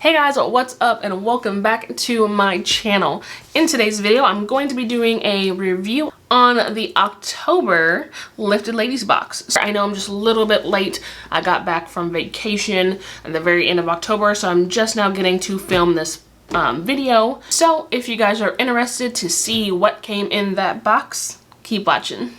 Hey guys, what's up and welcome back to my channel. In today's video, I'm going to be doing a review on the October Lifted Ladies box. I know I'm just a little bit late. I got back from vacation at the very end of October, so I'm just now getting to film this video. So if you guys are interested to see what came in that box, keep watching.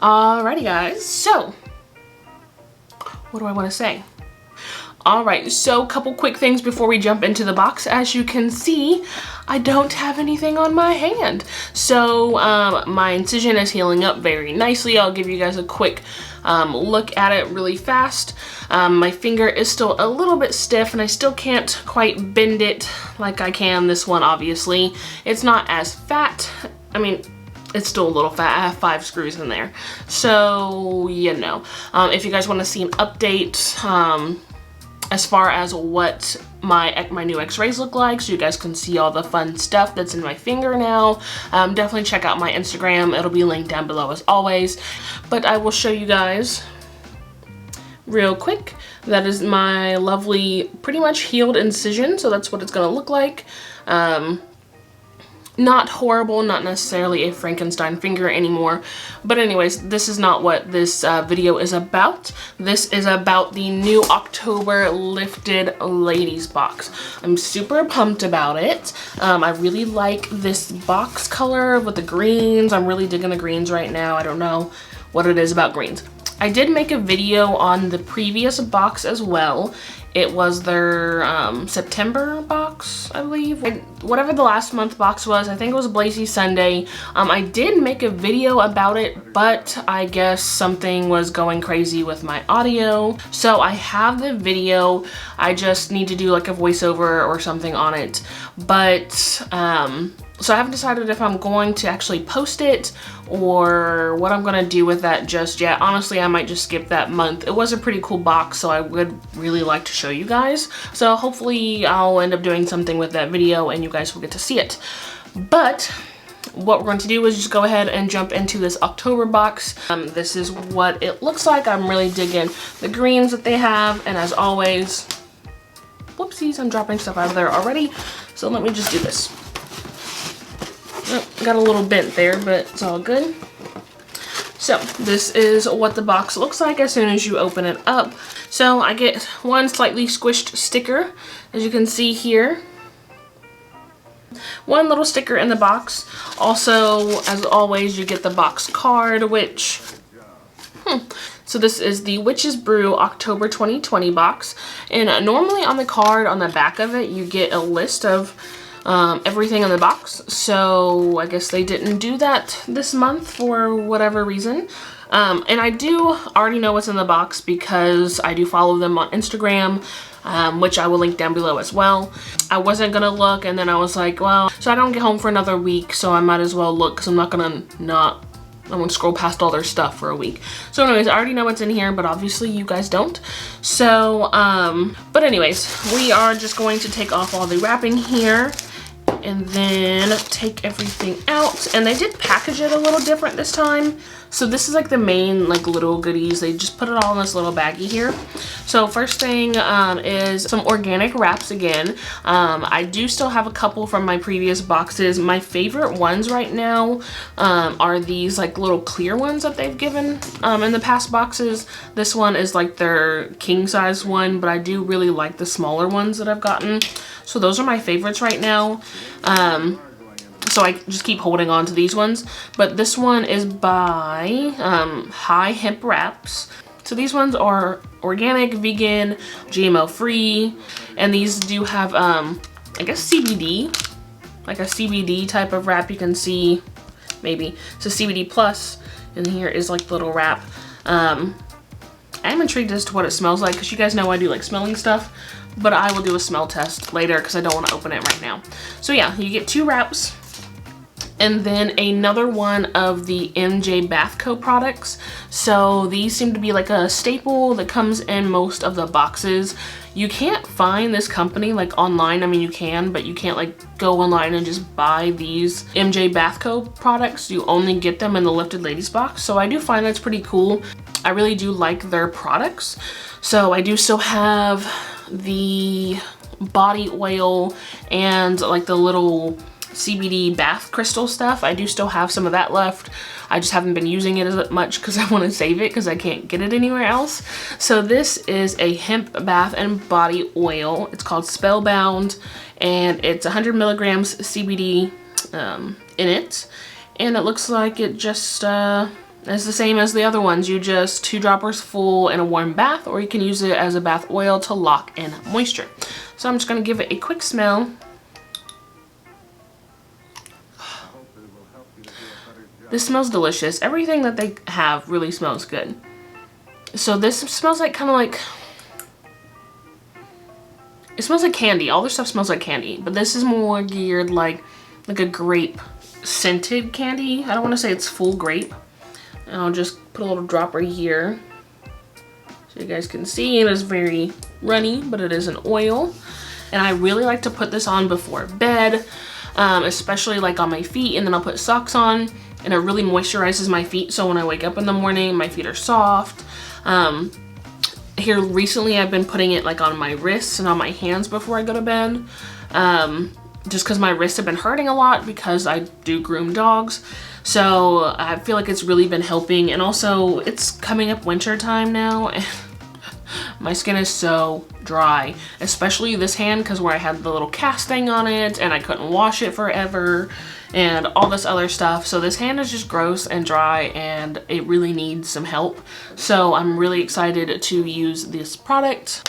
Alrighty guys, so what do I want to say? Alright, so a couple quick things before we jump into the box. As you can see, I don't have anything on my hand. So my incision is healing up very nicely. I'll give you guys a quick look at it really fast. My finger is still a little bit stiff and I still can't quite bend it like I can this one, obviously. It's not as fat. I mean, it's still a little fat. I have 5 screws in there. So, you know, if you guys want to see an update as far as what my new x-rays look like, so you guys can see all the fun stuff that's in my finger now, definitely check out my Instagram. It'll be linked down below as always. But I will show you guys real quick. That is my lovely, pretty much healed incision. So that's what it's going to look like. Not horrible, not necessarily a Frankenstein finger anymore. But anyways, this is not what this video is about. This is about the new October Lifted Ladies box. I'm super pumped about it. I really like this box color with the greens. I'm really digging the greens right now. I don't know what it is about greens. I did make a video on the previous box as well. It was their September box, I believe. Whatever the last month box was, I think it was Blazy Sunday. I did make a video about it, but I guess something was going crazy with my audio. So I have the video. I just need to do like a voiceover or something on it. But so I haven't decided if I'm going to actually post it or what I'm gonna do with that just yet. Honestly, I might just skip that month. It was a pretty cool box, so I would really like to show you guys. So hopefully I'll end up doing something with that video and you guys will get to see it. But what we're going to do is just go ahead and jump into this October box. This is what it looks like. I'm really digging the greens that they have, and as always, whoopsies, I'm dropping stuff out of there already. So let me just do this. Got a little bent there, but it's all good. So this is what the box looks like as soon as you open it up. So I get one slightly squished sticker, as you can see here. One little sticker in the box. Also, as always, you get the box card, which... So this is the Witch's Brew October 2020 box. And normally on the card, on the back of it, you get a list of everything in the box. So I guess they didn't do that this month for whatever reason. And I do already know what's in the box because I do follow them on Instagram, which I will link down below as well. I wasn't gonna look, and then I was like, well, so I don't get home for another week, so I might as well look because I'm gonna scroll past all their stuff for a week. So anyways, I already know what's in here, but obviously you guys don't. So, but anyways, we are just going to take off all the wrapping here and then take everything out. And they did package it a little different this time. So this is like the main like little goodies. They just put it all in this little baggie here. So first thing is some organic wraps again. I do still have a couple from my previous boxes. My favorite ones right now are these like little clear ones that they've given in the past boxes. This one is like their king size one, but I do really like the smaller ones that I've gotten. So those are my favorites right now. So I just keep holding on to these ones. But this one is by High Hemp Wraps. So these ones are organic, vegan, GMO free. And these do have, I guess CBD. Like a CBD type of wrap, you can see. Maybe. It's a CBD plus. And here is like the little wrap. I am intrigued as to what it smells like, because you guys know I do like smelling stuff. But I will do a smell test later because I don't want to open it right now. So yeah, you get 2 wraps. And then another one of the MJ Bath Co products. So these seem to be like a staple that comes in most of the boxes. You can't find this company like online. I mean, you can, but you can't like go online and just buy these MJ Bath Co products. You only get them in the Lifted Ladies box. So I do find that's pretty cool. I really do like their products. So I do still have the body oil and like the little CBD bath crystal stuff. I do still have some of that left. I just haven't been using it as much because I want to save it because I can't get it anywhere else. So this is a hemp bath and body oil. It's called Spellbound, and it's 100 milligrams CBD in it. And it looks like it just is the same as the other ones. You just 2 droppers full in a warm bath, or you can use it as a bath oil to lock in moisture. So I'm just going to give it a quick smell. This smells delicious. Everything that they have really smells good. So this smells like kind of like, it smells like candy. All their stuff smells like candy, but this is more geared like a grape scented candy. I don't want to say it's full grape. And I'll just put a little dropper here so you guys can see. It is very runny, but it is an oil. And I really like to put this on before bed, especially like on my feet, and then I'll put socks on. And it really moisturizes my feet, so when I wake up in the morning, my feet are soft. Here recently, I've been putting it like on my wrists and on my hands before I go to bed, just because my wrists have been hurting a lot because I do groom dogs. So I feel like it's really been helping, and also it's coming up winter time now, and my skin is so dry, especially this hand, because where I had the little cast thing on it and I couldn't wash it forever and all this other stuff. So this hand is just gross and dry, and it really needs some help. So I'm really excited to use this product.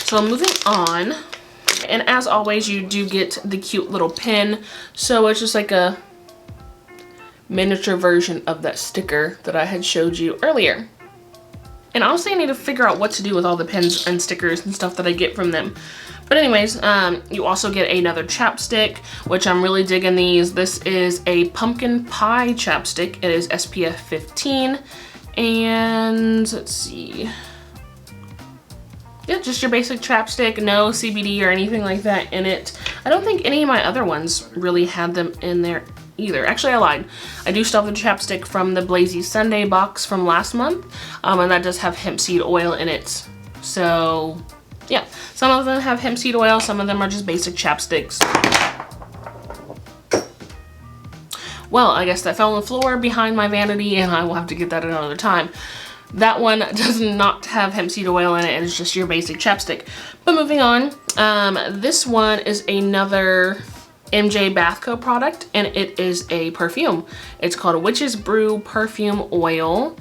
So moving on, and as always, you do get the cute little pin. So it's just like a miniature version of that sticker that I had showed you earlier. And honestly, I need to figure out what to do with all the pins and stickers and stuff that I get from them. But anyways, you also get another chapstick, which I'm really digging these. This is a pumpkin pie chapstick. It is SPF 15. And let's see. Yeah, just your basic chapstick, no CBD or anything like that in it. I don't think any of my other ones really had them in there either. Actually, I lied. I do still have the chapstick from the Blazy Sunday box from last month, and that does have hemp seed oil in it. So yeah, some of them have hemp seed oil, some of them are just basic chapsticks. Well, I guess that fell on the floor behind my vanity, and I will have to get that another time. That one does not have hemp seed oil in it. It's just your basic chapstick. But moving on, this one is another MJ Bath Co product, and it is a perfume. It's called a Witch's Brew Perfume Oil.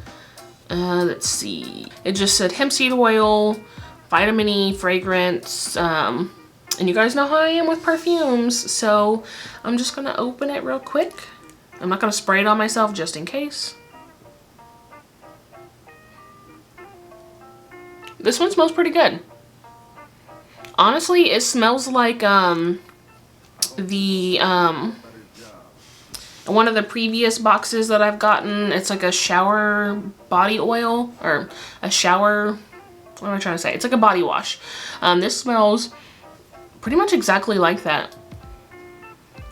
Let's see. It just said hemp seed oil, vitamin E, fragrance, and you guys know how I am with perfumes, so I'm just gonna open it real quick. I'm not gonna spray it on myself just in case. This one smells pretty good. Honestly, it smells like one of the previous boxes that I've gotten. It's like a shower body oil, or a shower, what am I trying to say? It's like a body wash. This smells pretty much exactly like that.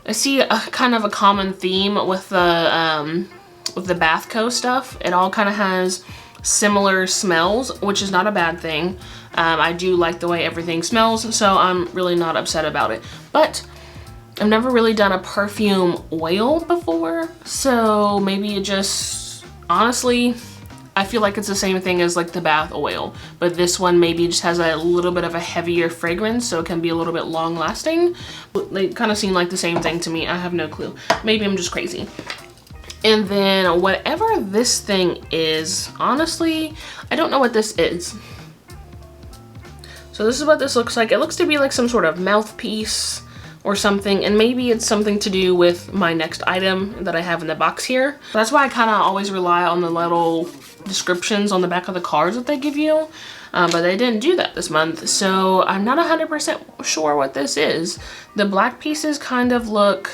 I see a kind of a common theme with the Bath Co stuff. It all kind of has similar smells, which is not a bad thing. I do like the way everything smells, so I'm really not upset about it. But I've never really done a perfume oil before, so maybe it just, honestly, I feel like it's the same thing as like the bath oil, but this one maybe just has a little bit of a heavier fragrance, so it can be a little bit long lasting. They kind of seem like the same thing to me. I have no clue. Maybe I'm just crazy. And then whatever this thing is, honestly, I don't know what this is. So this is what this looks like. It looks to be like some sort of mouthpiece or something, and maybe it's something to do with my next item that I have in the box here. That's why I kind of always rely on the little descriptions on the back of the cards that they give you, but they didn't do that this month, so I'm not 100% sure what this is. The black pieces kind of look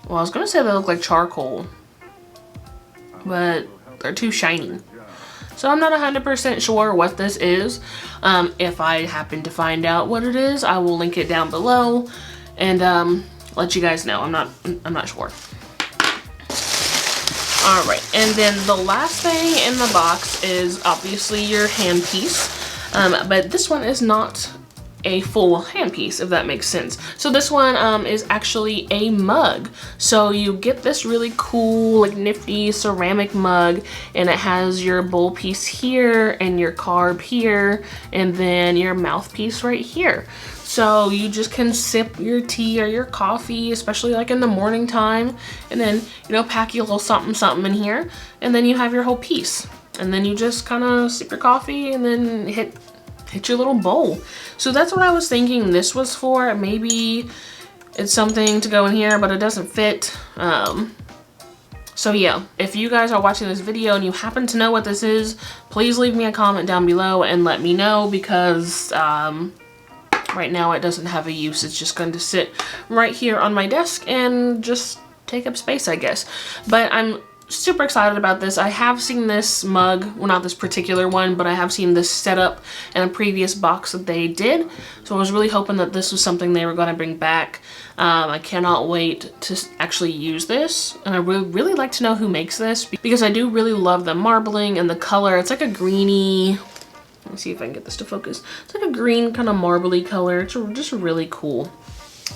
Well, I was gonna say they look like charcoal, but they're too shiny. So I'm not 100% sure what this is. If I happen to find out what it is, I will link it down below and let you guys know. I'm not sure. All right, and then the last thing in the box is obviously your handpiece, but this one is not a full handpiece, if that makes sense. So this one is actually a mug. So you get this really cool, like nifty ceramic mug, and it has your bowl piece here and your carb here, and then your mouthpiece right here. So you just can sip your tea or your coffee, especially like in the morning time, and then, you know, pack your little something something in here, and then you have your whole piece. And then you just kind of sip your coffee and then hit your little bowl. So that's what I was thinking this was for. Maybe it's something to go in here, but it doesn't fit. So yeah, if you guys are watching this video and you happen to know what this is, please leave me a comment down below and let me know, because right now it doesn't have a use. It's just going to sit right here on my desk and just take up space, I guess. But I'm super excited about this. I have seen this mug, well, not this particular one, but I have seen this setup in a previous box that they did. So I was really hoping that this was something they were going to bring back. I cannot wait to actually use this, and I would really like to know who makes this, because I do really love the marbling and the color. It's like a greeny, let me see if I can get this to focus. It's like a green kind of marbly color. It's just really cool.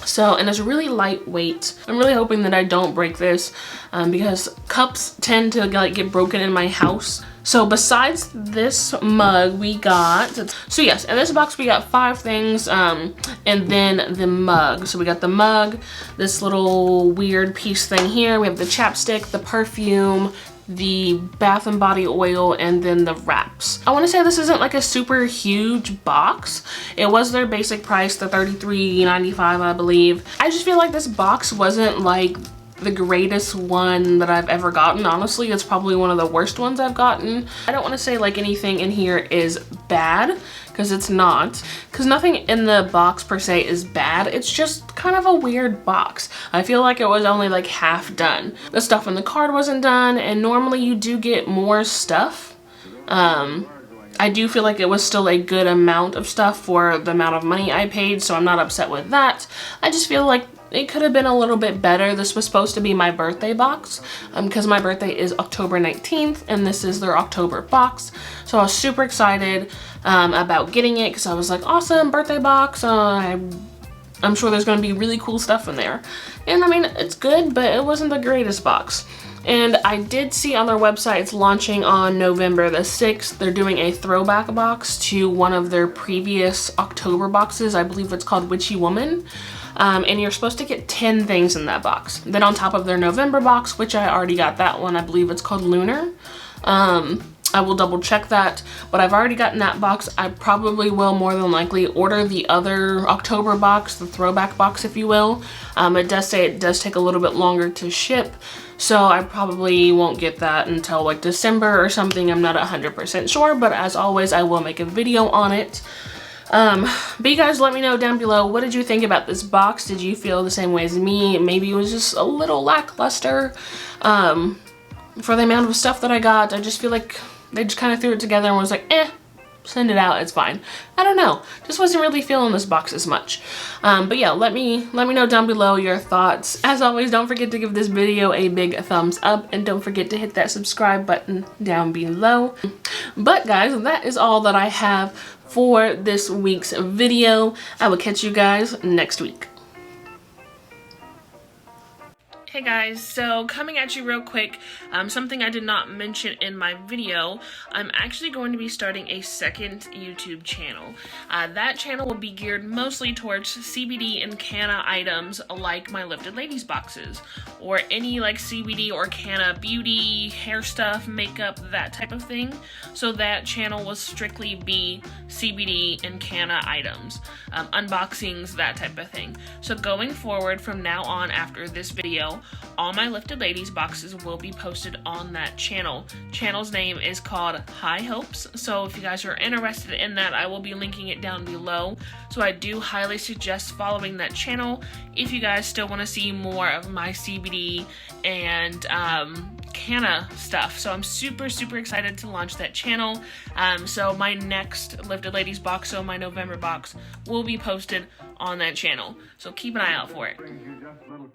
So, and it's really lightweight. I'm really hoping that I don't break this, because cups tend to like get broken in my house. So besides this mug, we got, so yes, in this box we got 5 things, and then the mug. So we got the mug, this little weird piece thing here. We have the chapstick, the perfume, the Bath and Body oil, and then the wraps. I want to say this isn't like a super huge box. It was their basic price, the $33.95, I believe. I just feel like this box wasn't like the greatest one that I've ever gotten. Honestly, it's probably one of the worst ones I've gotten. I don't want to say like anything in here is bad, because it's not, because nothing in the box per se is bad. It's just kind of a weird box. I feel like it was only like half done. The stuff in the card wasn't done, and normally you do get more stuff. I do feel like it was still a good amount of stuff for the amount of money I paid, so I'm not upset with that. I just feel like it could have been a little bit better. This was supposed to be my birthday box, because my birthday is October 19th, and this is their October box. So I was super excited about getting it, because I was like, awesome, birthday box. I'm sure there's going to be really cool stuff in there. And I mean, it's good, but it wasn't the greatest box. And I did see on their website it's launching on November the 6th. They're doing a throwback box to one of their previous October boxes. I believe it's called Witchy Woman. And you're supposed to get 10 things in that box. Then on top of their November box, which I already got that one, I believe it's called Lunar. I will double check that, but I've already gotten that box. I probably will more than likely order the other October box, the throwback box, if you will. It does say it does take a little bit longer to ship, so I probably won't get that until like December or something. I'm not 100% sure, but as always, I will make a video on it. But you guys let me know down below, what did you think about this box? Did you feel the same way as me? Maybe it was just a little lackluster for the amount of stuff that I got. I just feel like they just kind of threw it together and was like, send it out, it's fine. I don't know, just wasn't really feeling this box as much. But yeah, let me know down below your thoughts. As always, don't forget to give this video a big thumbs up, and don't forget to hit that subscribe button down below. But guys, that is all that I have for this week's video. I will catch you guys next week. Hey guys, so coming at you real quick, something I did not mention in my video, I'm actually going to be starting a second YouTube channel. That channel will be geared mostly towards CBD and Canna items like my Lifted Ladies boxes, or any like CBD or Canna beauty, hair stuff, makeup, that type of thing. So that channel will strictly be CBD and Canna items, unboxings, that type of thing. So going forward from now on after this video, channel. All my Lifted Ladies boxes will be posted on that channel. Channel's name is called High Hopes, so if you guys are interested in that, I will be linking it down below. So I do highly suggest following that channel if you guys still want to see more of my CBD and Canna stuff. So I'm super excited to launch that channel. So my next Lifted Ladies box, so my November box, will be posted on that channel. So keep an eye out for it.